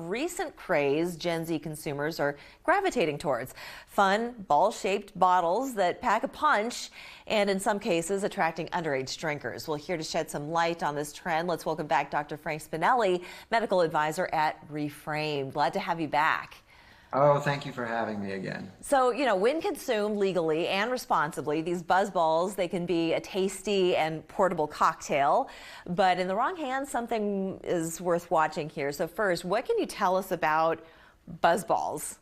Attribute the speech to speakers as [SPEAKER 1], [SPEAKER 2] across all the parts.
[SPEAKER 1] recent craze Gen Z consumers are gravitating towards. Fun, ball-shaped bottles that pack a punch and in some cases attracting underage drinkers. Well, here to shed some light on this trend, let's welcome back Dr. Frank Spinelli, medical advisor at Reframe. Glad to have you back.
[SPEAKER 2] Oh, thank you for having me again.
[SPEAKER 1] So, when consumed legally and responsibly, these BuzzBallz, they can be a tasty and portable cocktail. But in the wrong hands, something is worth watching here. So first, what can you tell us about BuzzBallz?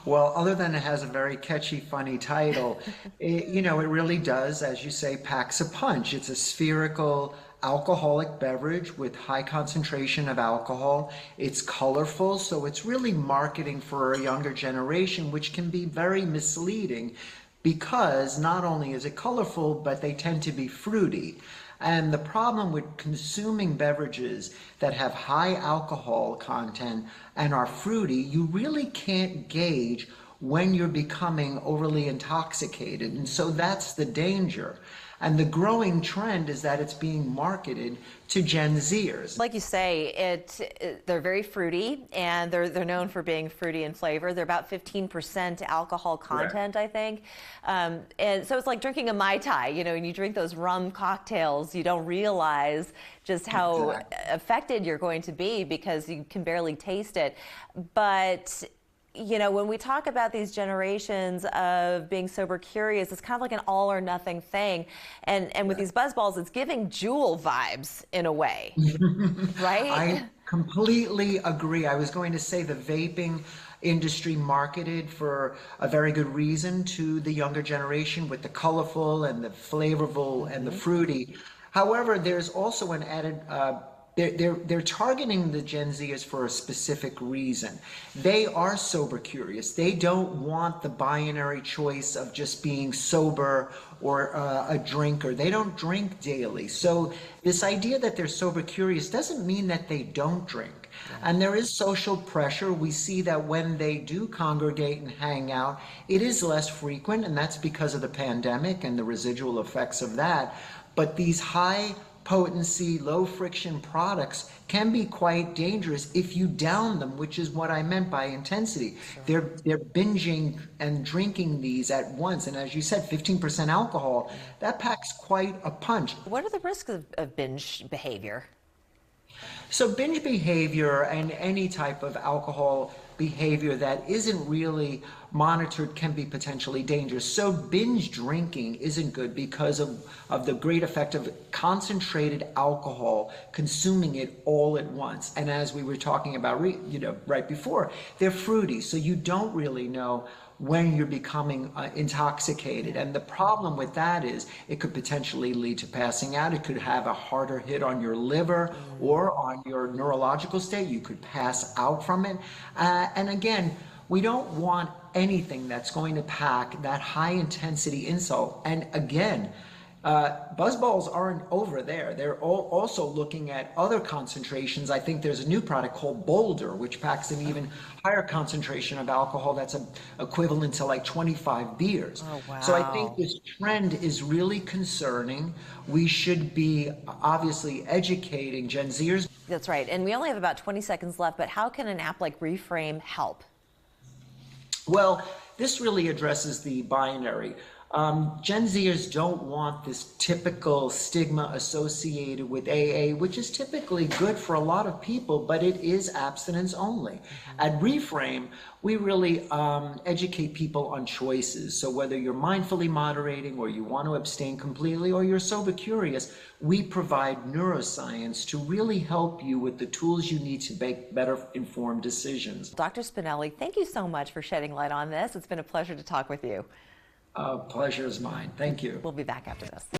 [SPEAKER 2] Well, other than it has a very catchy, funny title, it really does, as you say, packs a punch. It's a spherical alcoholic beverage with high concentration of alcohol. It's colorful, so it's really marketing for a younger generation, which can be very misleading because not only is it colorful, but they tend to be fruity. And the problem with consuming beverages that have high alcohol content and are fruity, you really can't gauge when you're becoming overly intoxicated. And so that's the danger. And the growing trend is that it's being marketed to Gen Zers.
[SPEAKER 1] Like you say, they're very fruity, and they're known for being fruity in flavor. They're about 15% alcohol content, right. I think. And so it's like drinking a Mai Tai. When you drink those rum cocktails, you don't realize just how affected you're going to be because you can barely taste it. But when we talk about these generations of being sober curious, it's kind of like an all or nothing thing. And with these BuzzBallz, it's giving Juul vibes in a way, right?
[SPEAKER 2] I completely agree. I was going to say the vaping industry marketed for a very good reason to the younger generation with the colorful and the flavorful and the fruity. However, there's also an added They're targeting the Gen Zers for a specific reason. They are sober curious. They don't want the binary choice of just being sober or a drinker. They don't drink daily. So this idea that they're sober curious doesn't mean that they don't drink. And there is social pressure. We see that when they do congregate and hang out, it is less frequent, and that's because of the pandemic and the residual effects of that. But these high potency, low friction products can be quite dangerous if you down them, which is what I meant by intensity. Sure. They're binging and drinking these at once, and as you said, 15% alcohol, that packs quite a punch.
[SPEAKER 1] What are the risks of binge behavior?
[SPEAKER 2] So binge behavior and any type of alcohol behavior that isn't really monitored can be potentially dangerous. So binge drinking isn't good because of the great effect of concentrated alcohol, consuming it all at once. And as we were talking about right before, they're fruity, so you don't really know when you're becoming intoxicated. And the problem with that is it could potentially lead to passing out. It could have a harder hit on your liver or on your neurological state. You could pass out from it. And again, we don't want anything that's going to pack that high intensity insult. And again, BuzzBallz aren't over there. They're also looking at other concentrations. I think there's a new product called Boulder, which packs an even higher concentration of alcohol that's equivalent to like 25 beers.
[SPEAKER 1] Oh, wow.
[SPEAKER 2] So I think this trend is really concerning. We should be obviously educating Gen Zers.
[SPEAKER 1] That's right. And we only have about 20 seconds left, but how can an app like Reframe help?
[SPEAKER 2] Well, this really addresses the binary. Gen Zers don't want this typical stigma associated with AA, which is typically good for a lot of people, but it is abstinence only. At Reframe, we really educate people on choices. So whether you're mindfully moderating or you want to abstain completely or you're sober curious, we provide neuroscience to really help you with the tools you need to make better informed decisions.
[SPEAKER 1] Dr. Spinelli, thank you so much for shedding light on this. It's been a pleasure to talk with you.
[SPEAKER 2] Pleasure is mine. Thank you.
[SPEAKER 1] We'll be back after this.